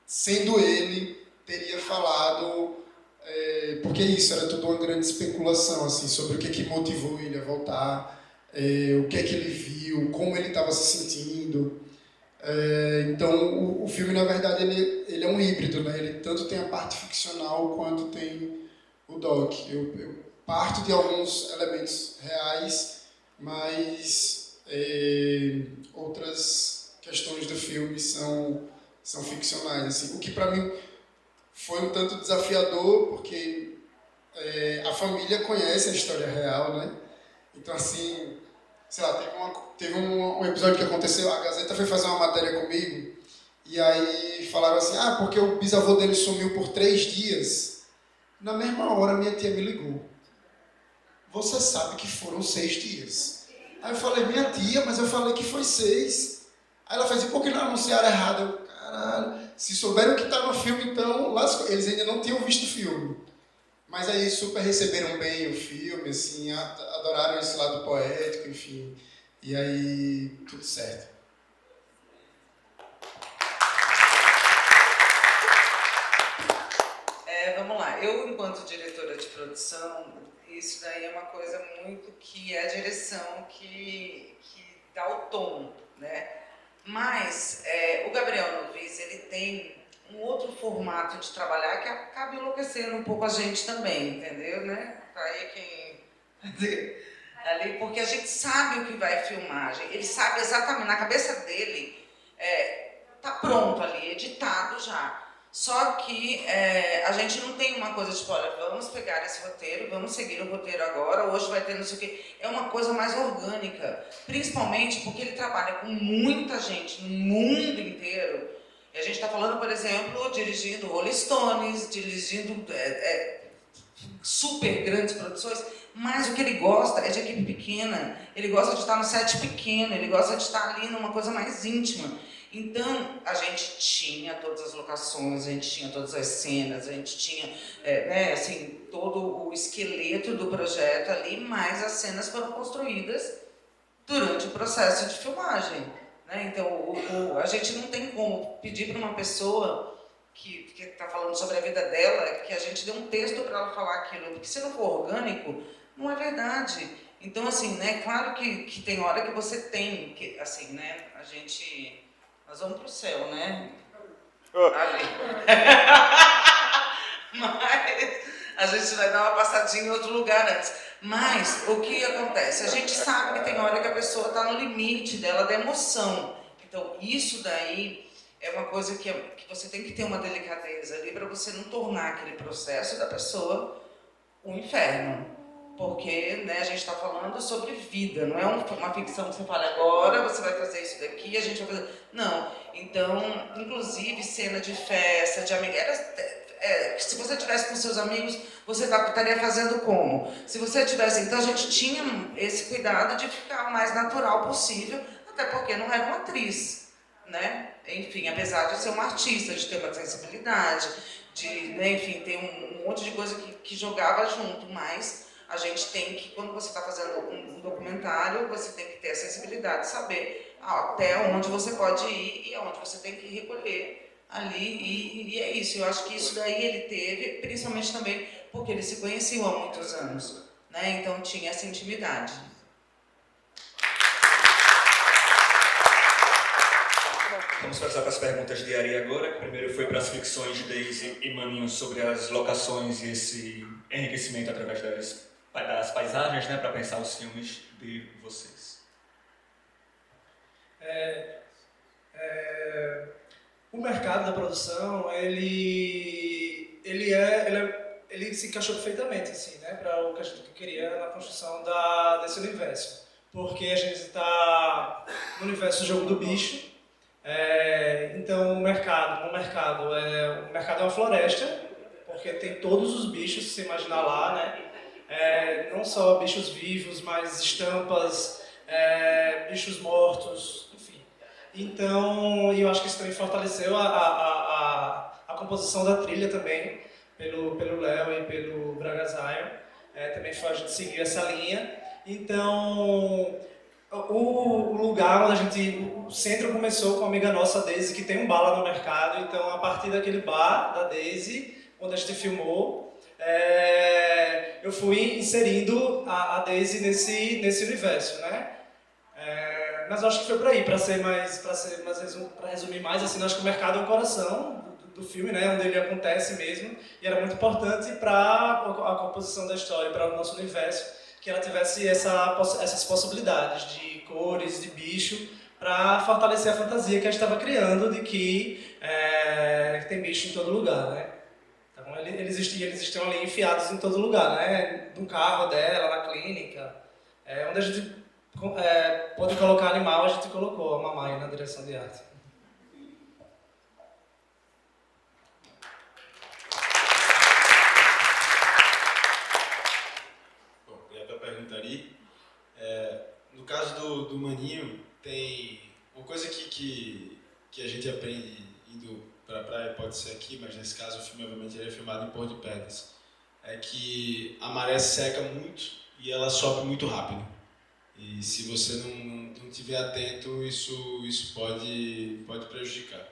sendo ele, teria falado, porque isso era tudo uma grande especulação, assim, sobre o que motivou ele a voltar, o que ele viu, como ele estava se sentindo. Então, o filme, na verdade, ele é um híbrido, né? Ele tanto tem a parte ficcional quanto tem o doc. Eu parto de alguns elementos reais, mas outras questões do filme são ficcionais. Assim. O que, para mim, foi um tanto desafiador, porque a família conhece a história real, né? Então, assim, sei lá, teve um episódio que aconteceu, a Gazeta foi fazer uma matéria comigo, e aí falaram assim, porque o bisavô dele sumiu por 3 dias. Na mesma hora, minha tia me ligou. Você sabe que foram 6 dias. Aí eu falei, minha tia, mas eu falei que foi 6. Aí ela fez, e por que não anunciaram errado? Eu, caralho, se souberam que tá no filme, então, eles ainda não tinham visto o filme. Mas aí super receberam bem o filme, assim, adoraram esse lado poético, enfim. E aí, tudo certo. Vamos lá, eu enquanto diretora de produção, isso daí é uma coisa muito que é a direção que dá o tom, né? Mas o Gabriel Novis, ele tem um outro formato de trabalhar que acaba enlouquecendo um pouco a gente também, entendeu, né? Tá aí quem... ali, porque a gente sabe o que vai filmar, ele sabe exatamente, na cabeça dele, tá pronto ali, editado já. Só que a gente não tem uma coisa tipo, olha, vamos pegar esse roteiro, vamos seguir o roteiro agora, hoje vai ter não sei o quê. É uma coisa mais orgânica, principalmente porque ele trabalha com muita gente no mundo inteiro. E a gente está falando, por exemplo, dirigindo Rolling Stones, dirigindo super grandes produções, mas o que ele gosta é de equipe pequena, ele gosta de estar no set pequeno, ele gosta de estar ali numa coisa mais íntima. Então, a gente tinha todas as locações, a gente tinha todas as cenas, a gente tinha assim, todo o esqueleto do projeto ali, mas as cenas foram construídas durante o processo de filmagem. Né? Então, a gente não tem como pedir para uma pessoa que está falando sobre a vida dela, que a gente dê um texto para ela falar aquilo, porque se não for orgânico, não é verdade. Então, assim, né, claro que tem hora que você tem, que, assim, né, nós vamos para o céu, né? Ali. Mas a gente vai dar uma passadinha em outro lugar antes. Mas o que acontece? A gente sabe que tem hora que a pessoa está no limite dela da emoção. Então, isso daí é uma coisa que você tem que ter uma delicadeza ali para você não tornar aquele processo da pessoa um inferno. Porque, né, a gente está falando sobre vida, não é uma ficção que você fala agora, você vai fazer isso daqui, a gente vai fazer... Não. Então, inclusive, cena de festa, de amigos... se você estivesse com seus amigos, você estaria fazendo como? Se você tivesse... Então, a gente tinha esse cuidado de ficar o mais natural possível, até porque não era uma atriz, né? Enfim, apesar de ser uma artista, de ter uma sensibilidade, de, né, enfim, ter um monte de coisa que jogava junto, mas... A gente tem que, quando você está fazendo um documentário, você tem que ter a sensibilidade de saber até onde você pode ir e aonde você tem que recolher ali. E é isso. Eu acho que isso daí ele teve, principalmente também porque eles se conheciam há muitos anos. Né? Então tinha essa intimidade. Vamos passar para as perguntas de Ari agora. Primeiro foi para as ficções de Daisy e Maninho sobre as locações e esse enriquecimento através das paisagens, né, para pensar os filmes de vocês. O mercado da produção, ele se encaixou perfeitamente, assim, né, para o que a gente queria na construção desse universo. Porque a gente está no universo do jogo do bicho, então o mercado é uma floresta, porque tem todos os bichos, se você imaginar lá, né? não só bichos vivos, mas estampas, bichos mortos, enfim. Então, eu acho que isso também fortaleceu a composição da trilha também, pelo Léo e pelo Braga Zion. Também a gente seguiu essa linha. Então, o lugar onde o centro começou com uma amiga nossa, a Daisy, que tem um bar lá no mercado. Então, a partir daquele bar da Daisy, onde a gente filmou, eu fui inserindo a Daisy nesse universo, né? Mas eu acho que foi por aí, para resumir mais, assim, eu acho que o mercado é o coração do filme, né? Onde ele acontece mesmo, e era muito importante para a composição da história, para o nosso universo, que ela tivesse essas possibilidades de cores, de bicho, para fortalecer a fantasia que a gente estava criando de que tem bicho em todo lugar, né? Então eles estão ali enfiados em todo lugar, né? No carro dela, na clínica, onde a gente pode colocar animal, a gente colocou a mamãe na direção de arte. Bom, e a pergunta ali, no caso do Maninho, tem uma coisa que a gente aprende indo para a praia, pode ser aqui, mas nesse caso o filme obviamente ele é filmado em Porto de Pedras, é que a maré seca muito e ela sobe muito rápido. E se você não estiver atento, isso pode prejudicar.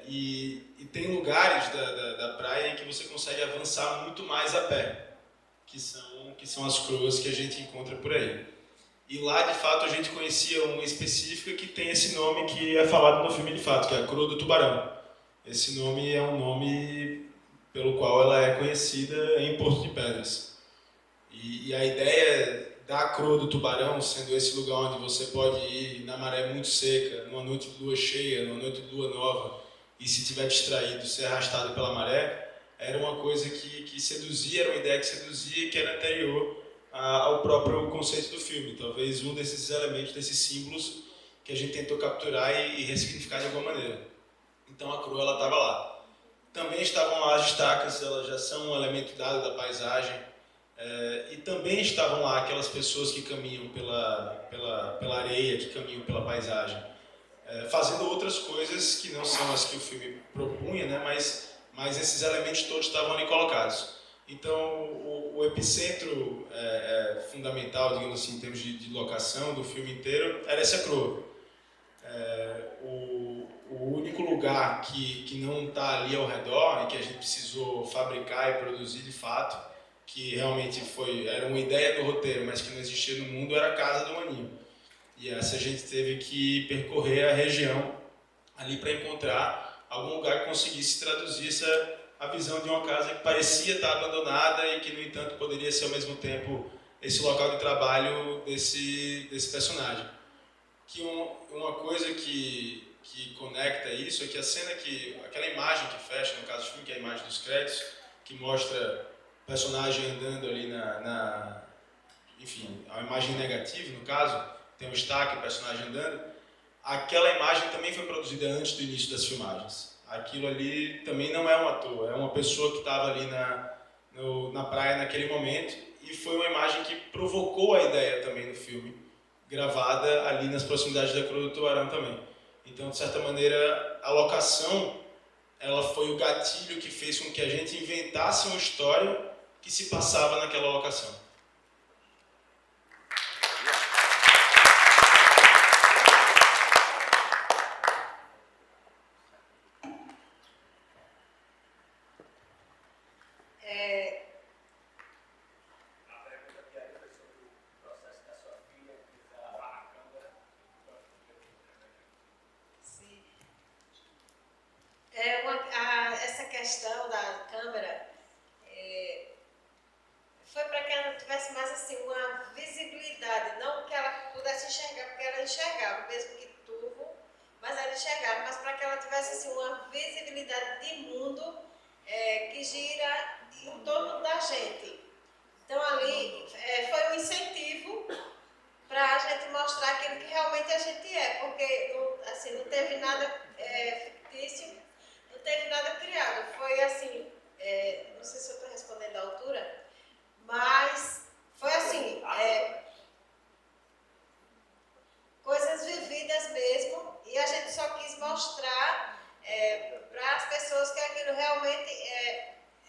E tem lugares da praia em que você consegue avançar muito mais a pé, que são as croas que a gente encontra por aí. E lá, de fato, a gente conhecia uma específica que tem esse nome que é falado no filme de fato, que é a Croa do Tubarão. Esse nome é um nome pelo qual ela é conhecida em Porto de Pedras. E a ideia da Croa do Tubarão, sendo esse lugar onde você pode ir na maré muito seca, numa noite de lua cheia, numa noite de lua nova, e se estiver distraído, ser arrastado pela maré, era uma coisa que seduzia, era uma ideia que seduzia e que era anterior ao próprio conceito do filme. Talvez um desses elementos, desses símbolos que a gente tentou capturar e ressignificar de alguma maneira. Então a Croa estava lá. Também estavam lá as estacas, elas já são um elemento dado da paisagem. E também estavam lá aquelas pessoas que caminham pela areia, que caminham pela paisagem, fazendo outras coisas que não são as que o filme propunha, né? Mas esses elementos todos estavam ali colocados. Então, o epicentro fundamental, digamos assim, em termos de locação do filme inteiro, era essa Croa. O único lugar que não está ali ao redor e que a gente precisou fabricar e produzir de fato, que realmente era uma ideia do roteiro, mas que não existia no mundo, era a casa do Maninho. E essa a gente teve que percorrer a região ali para encontrar algum lugar que conseguisse traduzir a visão de uma casa que parecia estar abandonada e que, no entanto, poderia ser ao mesmo tempo esse local de trabalho desse personagem. Que uma coisa que conecta isso é que aquela imagem que fecha, no caso do filme, que é a imagem dos créditos, que mostra o personagem andando ali enfim, a imagem negativa, no caso, tem um destaque, o personagem andando, aquela imagem também foi produzida antes do início das filmagens. Aquilo ali também não é um ator, é uma pessoa que estava ali na praia naquele momento, e foi uma imagem que provocou a ideia também no filme, gravada ali nas proximidades da Croa do Tubarão também. Então, de certa maneira, a locação ela foi o gatilho que fez com que a gente inventasse uma história que se passava naquela locação. Essa questão da câmera foi para que ela tivesse mais assim uma visibilidade, não que ela pudesse enxergar, porque ela enxergava, mesmo que turvo, mas ela enxergava, mas para que ela tivesse assim uma visibilidade de mundo que gira em torno da gente. Então ali foi um incentivo para a gente mostrar aquilo que realmente a gente é, porque não teve nada fictício, não teve nada criado. Foi assim, não sei se eu estou respondendo à altura, mas foi assim, coisas vividas mesmo, e a gente só quis mostrar para as pessoas que aquilo realmente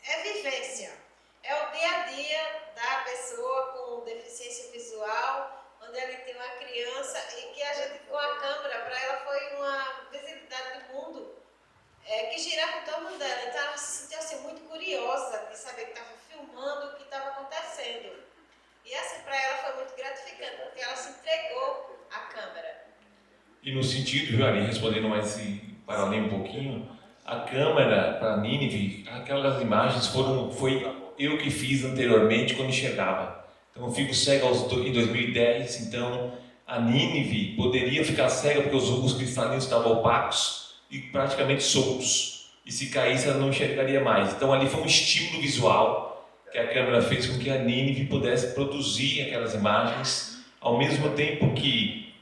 é vivência. É o dia a dia da pessoa com deficiência visual, onde ele tem uma criança e que a gente, com a câmera, para ela foi uma visibilidade do mundo que girava em torno dela. Então ela se sentiu assim, muito curiosa de saber que estava filmando o que estava acontecendo. E assim, para ela foi muito gratificante, porque ela se entregou à câmera. E no sentido, viu, Ari, respondendo mais para além um pouquinho, a câmera para Nínive, aquelas imagens foi eu que fiz anteriormente quando enxergava. Então eu fico cego em 2010, então a Nínive poderia ficar cega porque os cristalinos estavam opacos e praticamente soltos. E se caísse ela não enxergaria mais. Então ali foi um estímulo visual que a câmera fez com que a Nínive pudesse produzir aquelas imagens, ao mesmo tempo que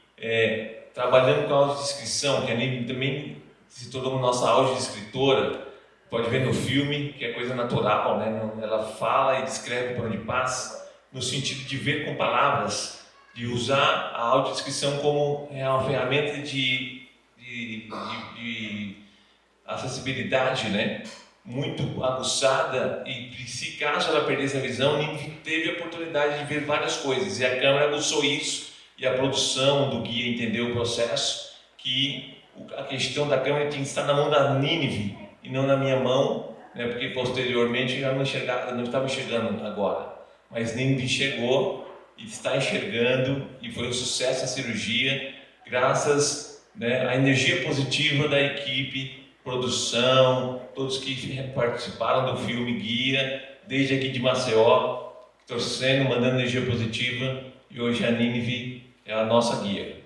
trabalhando com a audiodescrição, que a Nínive também se tornou nossa audiodescritora, pode ver no filme, que é coisa natural, né? Ela fala e descreve por onde passa, no sentido de ver com palavras, de usar a audiodescrição como uma ferramenta de acessibilidade, né? Muito aguçada, e se caso ela perdesse a visão, Nínive teve a oportunidade de ver várias coisas, e a câmera aguçou isso, e a produção do guia entendeu o processo, que a questão da câmera tinha que estar na mão da Nínive, e não na minha mão, né, porque posteriormente eu não estava enxergando agora. Mas Nínive enxergou e está enxergando, e foi um sucesso a cirurgia, graças, né, à energia positiva da equipe, produção, todos que participaram do filme Guia, desde aqui de Maceió, torcendo, mandando energia positiva, e hoje a Nínive é a nossa guia.